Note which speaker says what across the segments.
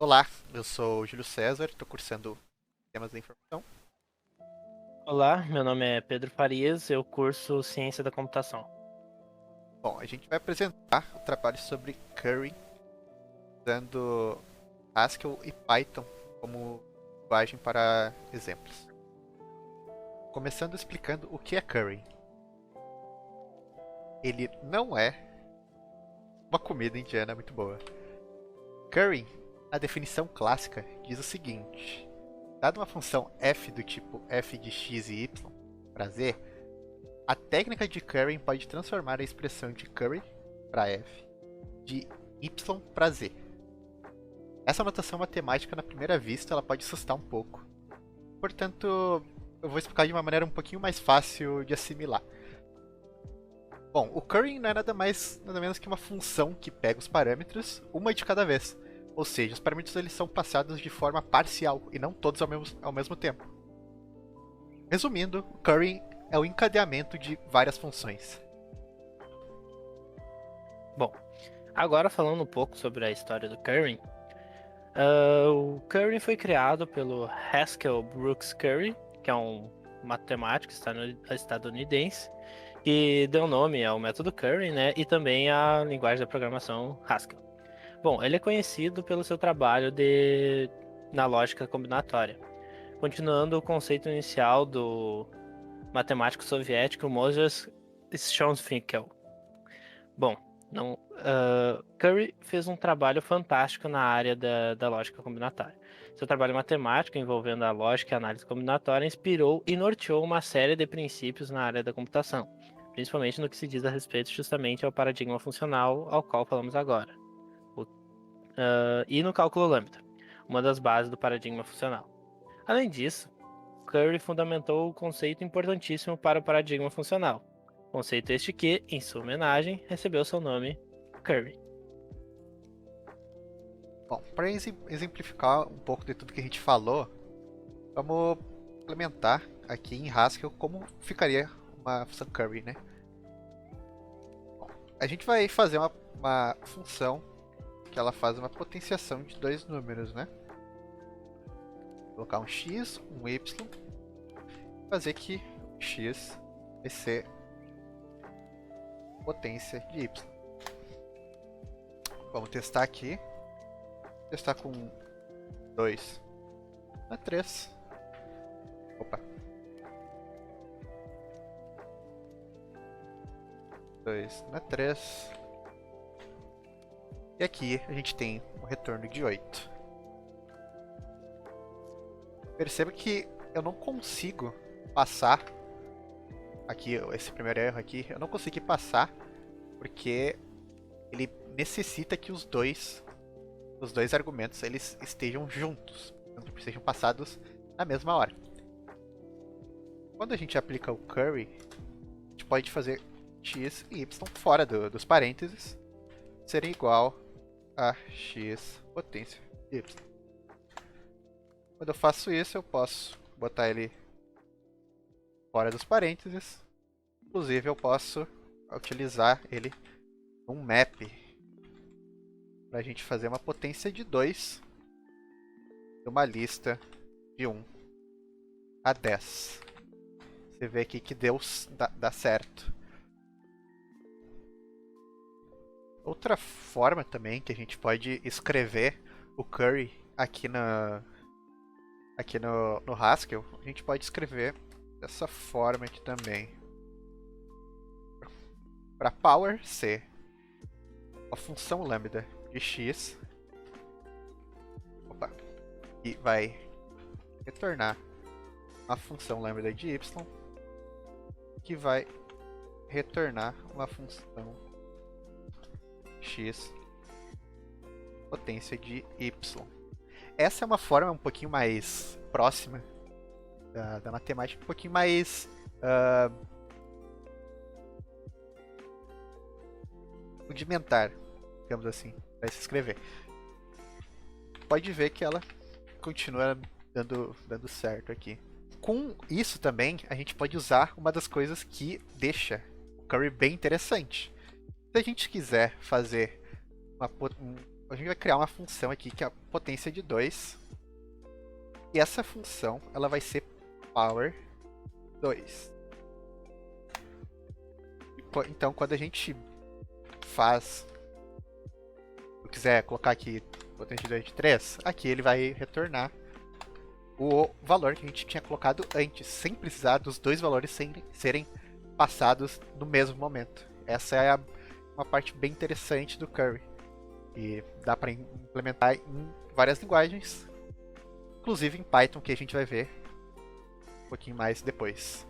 Speaker 1: Olá, eu sou o Júlio César, estou cursando Sistemas da Informação.
Speaker 2: Olá, meu nome é Pedro Farias, eu curso Ciência da Computação.
Speaker 1: Bom, a gente vai apresentar o trabalho sobre Curry usando Haskell e Python como linguagem para exemplos. Começando explicando o que é Curry. Ele não é uma comida indiana muito boa. Curry, a definição clássica, diz o seguinte: dada uma função f do tipo f de x e y para z, a técnica de Curry pode transformar a expressão de Curry para f de y para z. Essa notação matemática, na primeira vista, ela pode assustar um pouco. Portanto, eu vou explicar de uma maneira um pouquinho mais fácil de assimilar. Bom, o Curry não é nada mais, nada menos que uma função que pega os parâmetros, uma de cada vez. Ou seja, os parâmetros eles são passados de forma parcial e não todos ao mesmo tempo. Resumindo, o Curry é o encadeamento de várias funções.
Speaker 2: Bom, agora falando um pouco sobre a história do Curry. O Curry foi criado pelo Haskell Brooks Curry, que é um matemático estadunidense, que deu nome ao método Curry, né, e também à linguagem da programação Haskell. Bom, ele é conhecido pelo seu trabalho na lógica combinatória, continuando o conceito inicial do matemático soviético Moses Schonfinkel. Bom, não, Curry fez um trabalho fantástico na área da lógica combinatória. Seu trabalho matemático envolvendo a lógica e a análise combinatória inspirou e norteou uma série de princípios na área da computação, principalmente no que se diz a respeito justamente ao paradigma funcional ao qual falamos agora, e no cálculo lambda, uma das bases do paradigma funcional. Além disso, Curry fundamentou o conceito importantíssimo para o paradigma funcional. Conceito este que, em sua homenagem, recebeu seu nome, Curry.
Speaker 1: Bom, para exemplificar um pouco de tudo que a gente falou, vamos implementar aqui em Haskell como ficaria uma função Curry, né? Bom, a gente vai fazer uma função que ela faz uma potenciação de dois números, né? Vou colocar um x, um y, fazer que o x vai ser potência de y. Vamos testar aqui. Testar com 2 na 3. Opa. 2 na 3. E aqui a gente tem um retorno de 8. Perceba que eu não consigo passar aqui, esse primeiro erro aqui, eu não consegui passar porque ele necessita que os dois argumentos eles estejam juntos, sejam passados na mesma hora. Quando a gente aplica o Curry, a gente pode fazer x e y fora dos parênteses serem igual a x potência de y. Quando eu faço isso, eu posso botar ele fora dos parênteses. Inclusive, eu posso utilizar ele num map para a gente fazer uma potência de 2 de uma lista de 1 a 10. Você vê aqui que dá certo. Outra forma também que a gente pode escrever o Curry aqui no Haskell, a gente pode escrever dessa forma aqui também. Para power ser a função lambda de x, e vai retornar uma função lambda de y, que vai retornar uma função x potência de y. Essa é uma forma um pouquinho mais próxima da matemática, um pouquinho mais rudimentar, digamos assim, para se escrever. Pode ver que ela continua dando certo aqui. Com isso também, a gente pode usar uma das coisas que deixa o Curry bem interessante. Se a gente quiser fazer a gente vai criar uma função aqui que é a potência de 2. E essa função, ela vai ser power 2. Então, quando a gente faz, se eu quiser colocar aqui potência de 2 de 3, aqui ele vai retornar o valor que a gente tinha colocado antes, sem precisar dos dois valores serem passados no mesmo momento. Essa é uma parte bem interessante do Curry. E dá para implementar em várias linguagens, inclusive em Python, que a gente vai ver um pouquinho mais depois.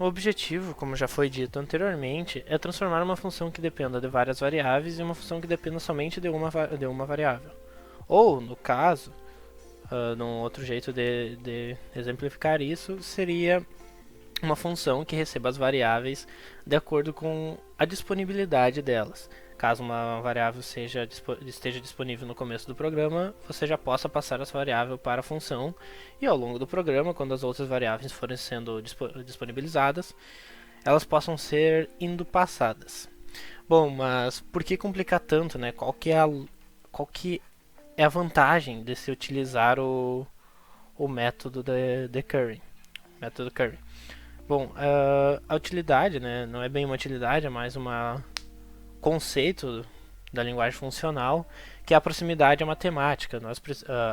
Speaker 2: O objetivo, como já foi dito anteriormente, é transformar uma função que dependa de várias variáveis em uma função que dependa somente de uma variável. Ou, no caso, num outro jeito de exemplificar isso, seria uma função que receba as variáveis de acordo com a disponibilidade delas. Caso uma variável esteja disponível no começo do programa, você já possa passar essa variável para a função, e ao longo do programa, quando as outras variáveis forem sendo disponibilizadas, elas possam ser indo passadas. Bom, mas por que complicar tanto, né? Qual que é a vantagem de se utilizar o método de Curry? Método Curry. Bom, a utilidade, né? Não é bem uma utilidade, é mais uma conceito da linguagem funcional, que é a proximidade à matemática.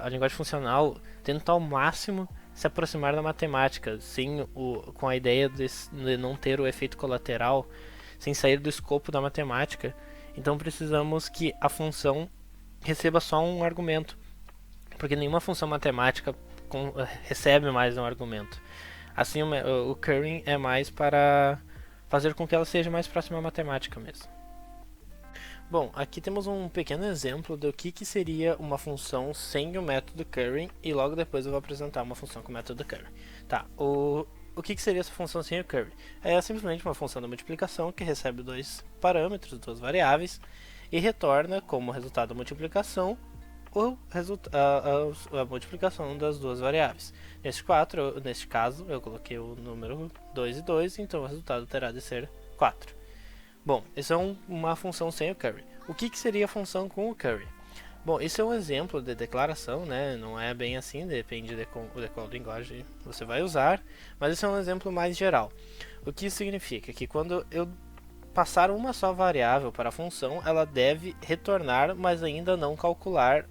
Speaker 2: A linguagem funcional tenta ao máximo se aproximar da matemática, com a ideia de não ter o efeito colateral, sem sair do escopo da matemática. Então precisamos que a função receba só um argumento, porque nenhuma função matemática recebe mais um argumento. Assim, o Curry é mais para fazer com que ela seja mais próxima à matemática mesmo. Bom, aqui temos um pequeno exemplo do que seria uma função sem o método Curry, e logo depois eu vou apresentar uma função com o método Curry. Tá, o que seria essa função sem o Curry? É simplesmente uma função de multiplicação que recebe dois parâmetros, duas variáveis, e retorna como resultado da multiplicação a multiplicação das duas variáveis. Neste caso, eu coloquei o número 2 e 2, então o resultado terá de ser 4. Bom, isso é uma função sem o Curry. O que seria a função com o Curry? Bom, isso é um exemplo de declaração, né? Não é bem assim, depende de qual linguagem você vai usar, mas isso é um exemplo mais geral. O que isso significa? Que quando eu passar uma só variável para a função, ela deve retornar, mas ainda não calcular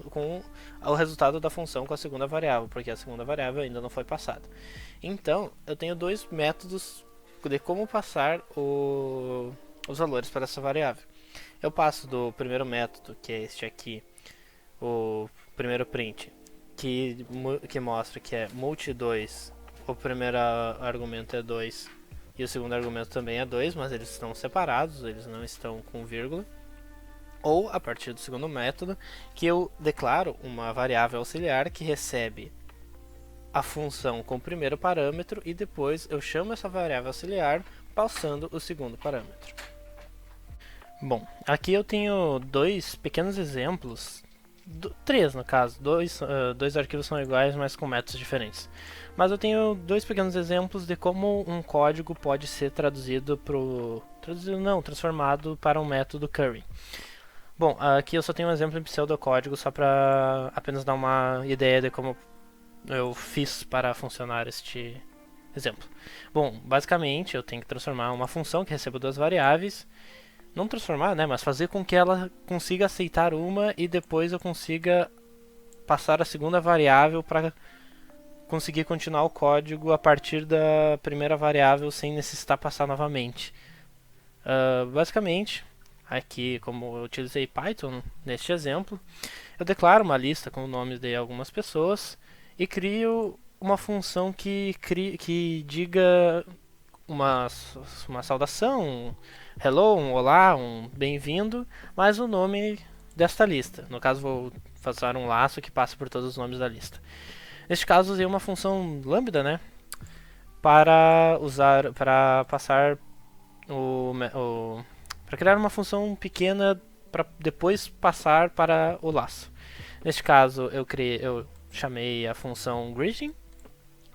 Speaker 2: com o resultado da função com a segunda variável, porque a segunda variável ainda não foi passada. Então, eu tenho dois métodos de como passar os valores para essa variável. Eu passo do primeiro método, que é este aqui, o primeiro print, que mostra que é multi2, o primeiro argumento é 2 e o segundo argumento também é 2, mas eles estão separados, eles não estão com vírgula. Ou, a partir do segundo método, que eu declaro uma variável auxiliar que recebe a função com o primeiro parâmetro e depois eu chamo essa variável auxiliar passando o segundo parâmetro. Bom, aqui eu tenho dois pequenos exemplos, três no caso, dois arquivos são iguais, mas com métodos diferentes. Mas eu tenho dois pequenos exemplos de como um código pode ser transformado para um método Curry. Bom, aqui eu só tenho um exemplo em pseudocódigo só para apenas dar uma ideia de como eu fiz para funcionar este exemplo. Bom, basicamente eu tenho que transformar uma função que receba duas variáveis, não transformar, né, mas fazer com que ela consiga aceitar uma e depois eu consiga passar a segunda variável para conseguir continuar o código a partir da primeira variável sem necessitar passar novamente. Basicamente, aqui, como eu utilizei Python neste exemplo, eu declaro uma lista com o nome de algumas pessoas e crio uma função que diga uma saudação, um hello, um olá, um bem-vindo, mais o nome desta lista. No caso, vou fazer um laço que passe por todos os nomes da lista. Neste caso, usei uma função lambda, né, para passar para criar uma função pequena para depois passar para o laço. Neste caso, eu chamei a função greeting,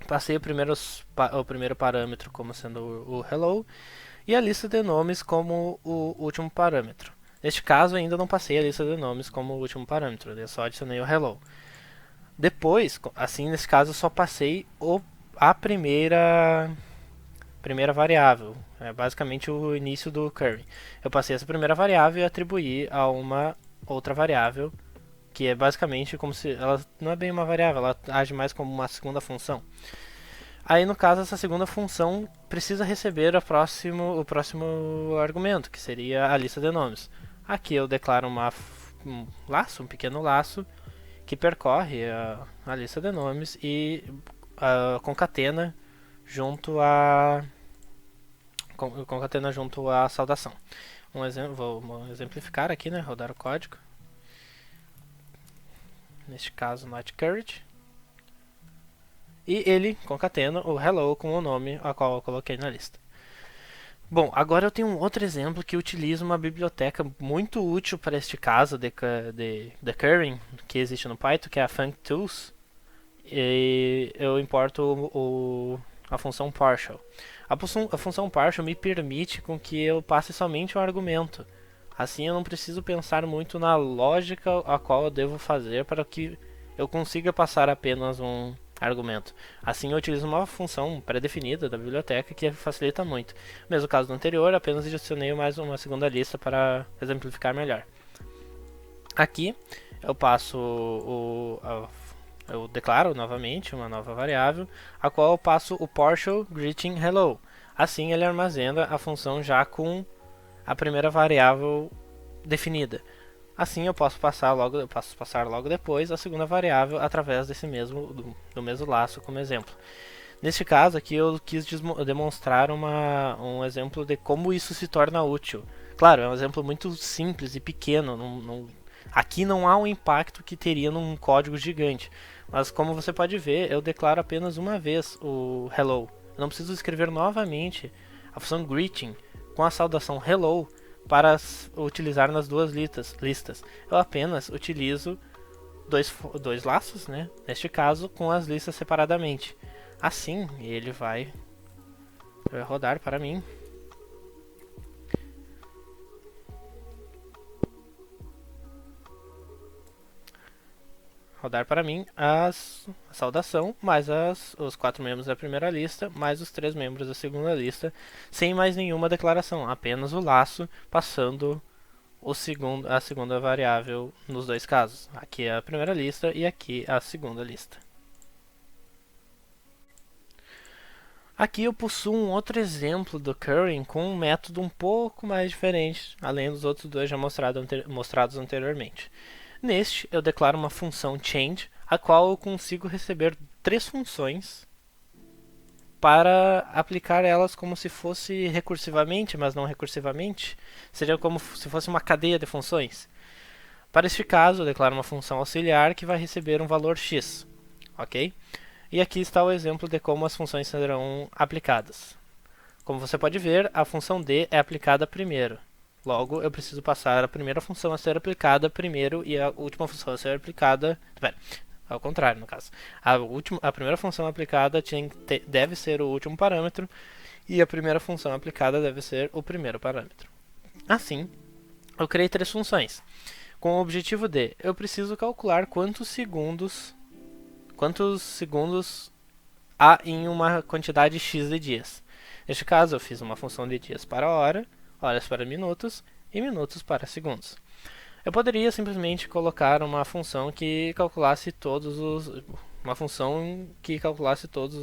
Speaker 2: passei o primeiro parâmetro como sendo o hello e a lista de nomes como o último parâmetro. Neste caso, ainda não passei a lista de nomes como último parâmetro, eu só adicionei o hello. Depois, assim, nesse caso, eu só passei a primeira variável, é basicamente o início do curry. Eu passei essa primeira variável e atribuí a uma outra variável, que é basicamente como se ela não é bem uma variável, ela age mais como uma segunda função. Aí, no caso, essa segunda função precisa receber o próximo argumento, que seria a lista de nomes. Aqui eu declaro um pequeno laço, que percorre a lista de nomes e concatena junto à saudação. Vou exemplificar aqui, né? Rodar o código. Neste caso, not courage. E ele concatena o hello com o nome a qual eu coloquei na lista. Bom, agora eu tenho um outro exemplo que utiliza uma biblioteca muito útil para este caso de currying que existe no Python, que é a functools. E eu importo a função partial. A função partial me permite com que eu passe somente um argumento. Assim eu não preciso pensar muito na lógica a qual eu devo fazer para que eu consiga passar apenas um argumento. Assim eu utilizo uma função pré-definida da biblioteca que facilita muito. Mesmo caso do anterior, apenas adicionei mais uma segunda lista para exemplificar melhor. Aqui eu passo eu declaro novamente uma nova variável, a qual eu passo o partial greeting hello. Assim ele armazena a função já com a primeira variável definida. Assim eu posso passar logo depois a segunda variável através do mesmo laço como exemplo. Neste caso aqui eu quis demonstrar um exemplo de como isso se torna útil. Claro, é um exemplo muito simples e pequeno. Aqui não há um impacto que teria num código gigante. Mas como você pode ver, eu declaro apenas uma vez o hello. Eu não preciso escrever novamente a função greeting com a saudação hello para utilizar nas duas listas. Eu apenas utilizo dois laços, né? Neste caso, com as listas separadamente. Assim, ele vai rodar para mim. Rodar para mim a saudação, mais os 4 membros da primeira lista, mais os 3 membros da segunda lista, sem mais nenhuma declaração, apenas o laço passando a segunda variável nos dois casos. Aqui é a primeira lista e aqui a segunda lista. Aqui eu possuo um outro exemplo do currying com um método um pouco mais diferente, além dos outros dois já mostrados anteriormente. Neste, eu declaro uma função change, a qual eu consigo receber 3 funções para aplicar elas como se fosse recursivamente, mas não recursivamente. Seria como se fosse uma cadeia de funções. Para este caso, eu declaro uma função auxiliar que vai receber um valor x, ok? E aqui está o exemplo de como as funções serão aplicadas. Como você pode ver, a função d é aplicada primeiro. Logo, eu preciso passar a primeira função a ser aplicada primeiro e a última função a ser aplicada... ao contrário, no caso. A primeira função aplicada deve ser o último parâmetro e a primeira função aplicada deve ser o primeiro parâmetro. Assim, eu criei 3 funções. Com o objetivo de... eu preciso calcular quantos segundos há em uma quantidade x de dias. Neste caso, eu fiz uma função de dias para hora, horas para minutos e minutos para segundos. Eu poderia simplesmente colocar uma função que calculasse todos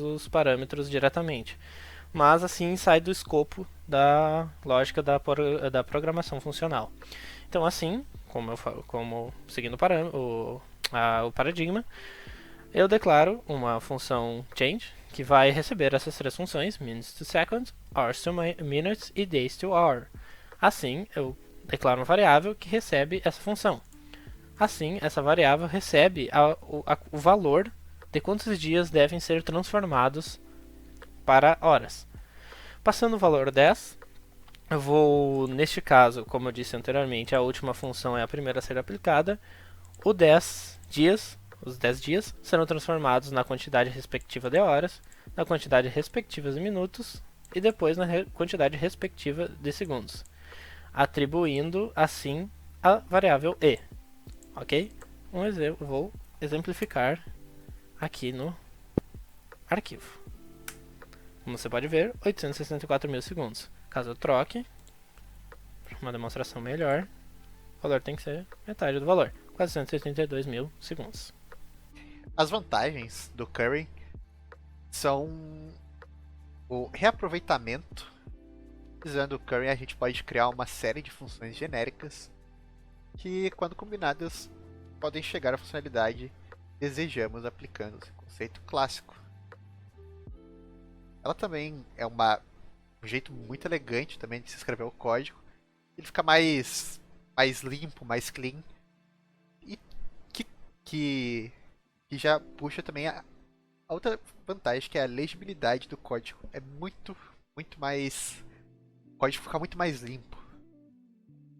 Speaker 2: os parâmetros diretamente, mas assim sai do escopo da lógica da programação funcional. Então assim, seguindo o paradigma, eu declaro uma função change que vai receber essas 3 funções, minutes to seconds, hours to minutes e days to hour. Assim, eu declaro uma variável que recebe essa função. Assim, essa variável recebe o valor de quantos dias devem ser transformados para horas. Passando o valor 10, eu vou, neste caso, como eu disse anteriormente, a última função é a primeira a ser aplicada. Os 10 dias serão transformados na quantidade respectiva de horas, na quantidade respectiva de minutos e depois na quantidade respectiva de segundos. atribuindo assim a variável e, ok? Vou exemplificar aqui no arquivo. Como você pode ver, 864 mil segundos. Caso eu troque, para uma demonstração melhor, o valor tem que ser metade do valor, 482 mil segundos.
Speaker 1: As vantagens do Curry são o reaproveitamento. Usando o Curry, a gente pode criar uma série de funções genéricas que, quando combinadas, podem chegar à funcionalidade que desejamos aplicando esse conceito clássico. Ela também é um jeito muito elegante também de se escrever o código. Ele fica mais limpo, mais clean. E que, que, que já puxa também a outra vantagem, que é a legibilidade do código. É muito mais... O código fica muito mais limpo.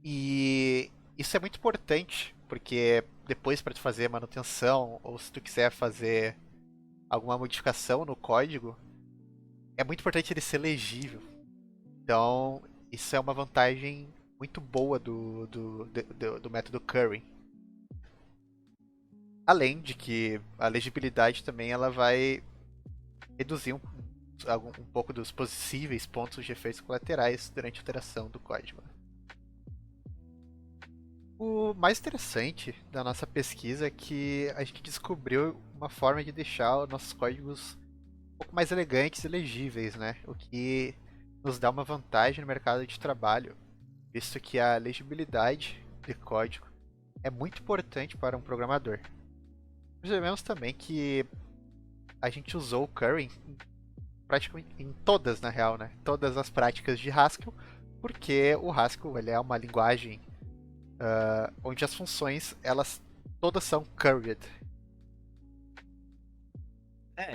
Speaker 1: E isso é muito importante, porque depois para tu fazer manutenção, ou se tu quiser fazer alguma modificação no código, é muito importante ele ser legível. Então, isso é uma vantagem muito boa do método Curry. Além de que a legibilidade também ela vai reduzir um pouco dos possíveis pontos de efeitos colaterais durante a alteração do código. O mais interessante da nossa pesquisa é que a gente descobriu uma forma de deixar os nossos códigos um pouco mais elegantes e legíveis, né? O que nos dá uma vantagem no mercado de trabalho, visto que a legibilidade de código é muito importante para um programador. Percebemos também que a gente usou o Curry praticamente em todas, na real, né? Todas as práticas de Haskell, porque o Haskell ele é uma linguagem onde as funções elas todas são curried.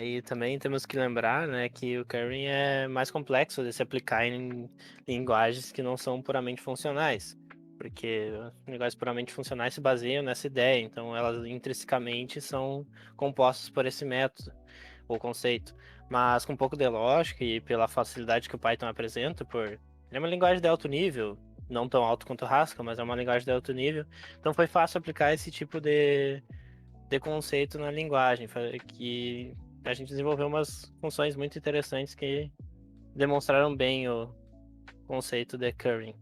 Speaker 2: E também temos que lembrar, né, que o currying é mais complexo de se aplicar em linguagens que não são puramente funcionais, porque linguagens puramente funcionais se baseiam nessa ideia, então elas intrinsecamente são compostas por esse método ou conceito, mas com um pouco de lógica e pela facilidade que o Python apresenta, ele é uma linguagem de alto nível, não tão alto quanto o Haskell, mas é uma linguagem de alto nível, então foi fácil aplicar esse tipo de conceito na linguagem, que a gente desenvolveu umas funções muito interessantes que demonstraram bem o conceito de currying.